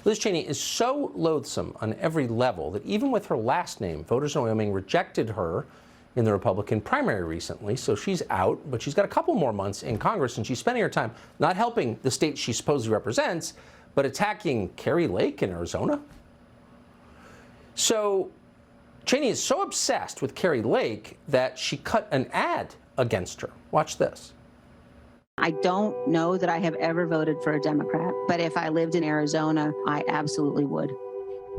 Liz Cheney is so loathsome on every level that even with her last name, voters in Wyoming rejected her in the Republican primary recently, so she's out, but she's got a couple more months in Congress, and she's spending her time not helping the state she supposedly represents, but attacking Kari Lake in Arizona. So Cheney is so obsessed with Kari Lake that she cut an ad against her. Watch this. I don't know that I have ever voted for a Democrat, but if I lived in Arizona, I absolutely would.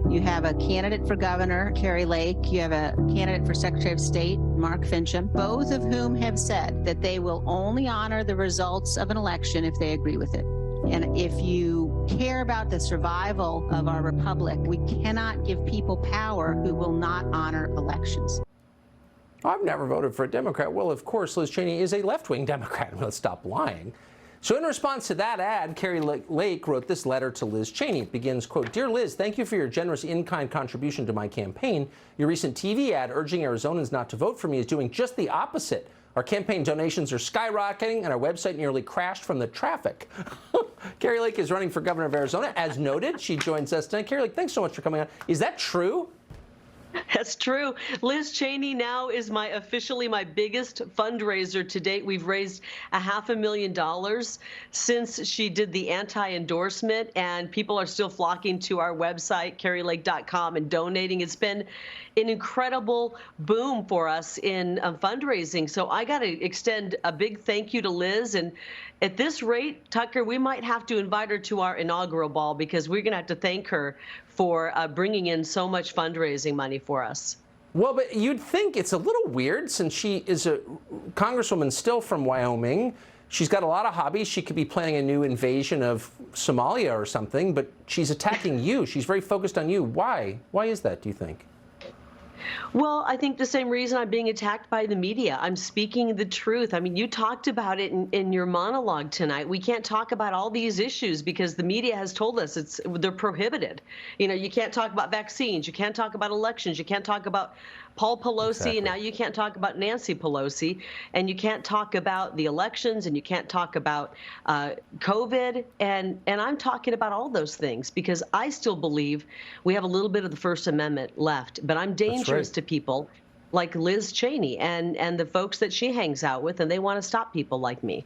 You have a candidate for governor, Kari Lake. You have a candidate for Secretary of State, Mark Finchem, both of whom have said that they will only honor the results of an election if they agree with it. And if you care about the survival of our republic, we cannot give people power who will not honor elections. I've never voted for a Democrat. Well, of course, Liz Cheney is a left-wing Democrat. Let's stop lying. So in response to that ad, Kari Lake wrote this letter to Liz Cheney. It begins, quote, "Dear Liz, thank you for your generous in-kind contribution to my campaign. Your recent TV ad urging Arizonans not to vote for me is doing just the opposite. Our campaign donations are skyrocketing, and our website nearly crashed from the traffic." Kari Lake is running for governor of Arizona. As noted, she joins us tonight. Kari Lake, thanks so much for coming on. Is that true? That's true. Liz Cheney now is officially my biggest fundraiser to date. We've raised $500,000 since she did the anti-endorsement, and people are still flocking to our website, karilake.com, and donating. It's been an incredible boom for us in fundraising. So I got to extend a big thank you to Liz. And at this rate, Tucker, we might have to invite her to our inaugural ball because we're going to have to thank her for bringing in so much fundraising money for us. Well, but you'd think it's a little weird since she is a congresswoman still from Wyoming. She's got a lot of hobbies. She could be planning a new invasion of Somalia or something, but she's attacking you. She's very focused on you. Why? Why is that, do you think? Well, I think the same reason I'm being attacked by the media. I'm speaking the truth. I mean, you talked about it in your monologue tonight. We can't talk about all these issues because the media has told us they're prohibited. You know, you can't talk about vaccines. You can't talk about elections. You can't talk about Paul Pelosi, exactly. And now you can't talk about Nancy Pelosi, and you can't talk about the elections, and you can't talk about COVID, and I'm talking about all those things because I still believe we have a little bit of the First Amendment left, but I'm dangerous to people like Liz Cheney and the folks that she hangs out with, and they want to stop people like me.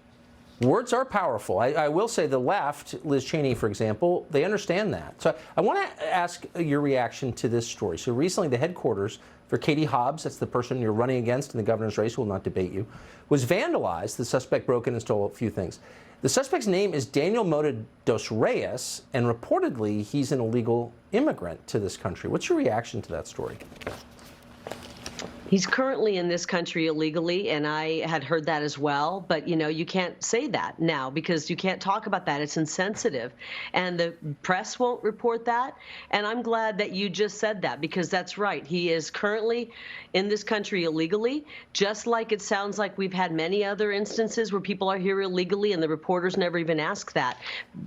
Words are powerful. I will say the left, Liz Cheney, for example, they understand that. So I want to ask your reaction to this story. So recently the headquarters for Katie Hobbs, that's the person you're running against in the governor's race, who will not debate you, was vandalized. The suspect broke in and stole a few things. The suspect's name is Daniel Mota dos Reyes, and reportedly he's an illegal immigrant to this country. What's your reaction to that story? He's currently in this country illegally, and I had heard that as well. But, you know, you can't say that now because you can't talk about that. It's insensitive. And the press won't report that. And I'm glad that you just said that because that's right. He is currently in this country illegally, just like it sounds like we've had many other instances where people are here illegally and the reporters never even ask that,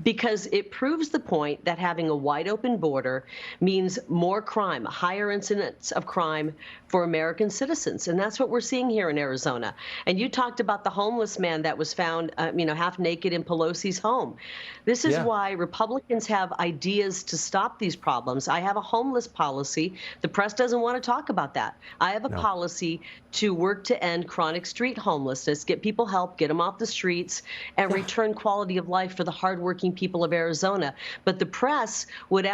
because it proves the point that having a wide open border means more crime, higher incidence of crime for American citizens. And that's what we're seeing here in Arizona. And you talked about the homeless man that was found, half naked in Pelosi's home. This is why Republicans have ideas to stop these problems. I have a homeless policy. The press doesn't want to talk about that. I have a policy to work to end chronic street homelessness, get people help, get them off the streets, and return quality of life for the hardworking people of Arizona. But the press would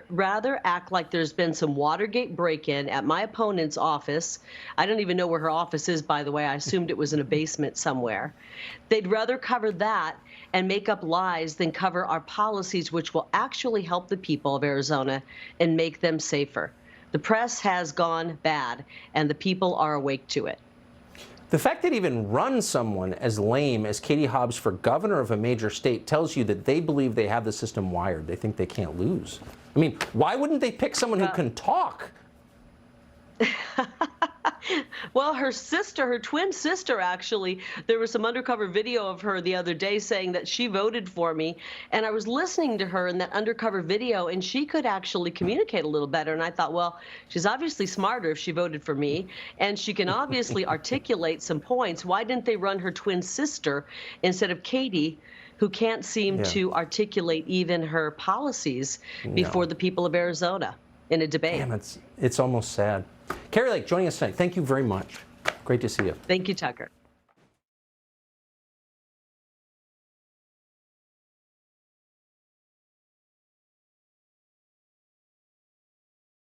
rather act like there's been some Watergate break-in at my opponent's office. I don't even know where her office is, by the way. I assumed it was in a basement somewhere. They'd rather cover that and make up lies than cover our policies, which will actually help the people of Arizona and make them safer. The press has gone bad, and the people are awake to it. The fact that even run someone as lame as Katie Hobbs for governor of a major state tells you that they believe they have the system wired. They think they can't lose. I mean, why wouldn't they pick someone who can talk? Well, her twin sister, actually, there was some undercover video of her the other day saying that she voted for me. And I was listening to her in that undercover video, and she could actually communicate a little better. And I thought, well, she's obviously smarter if she voted for me, and she can obviously articulate some points. Why didn't they run her twin sister instead of Katie, who can't seem to articulate even her policies before the people of Arizona in a debate. Damn, it's almost sad. Kari Lake joining us tonight. Thank you very much. Great to see you. Thank you, Tucker.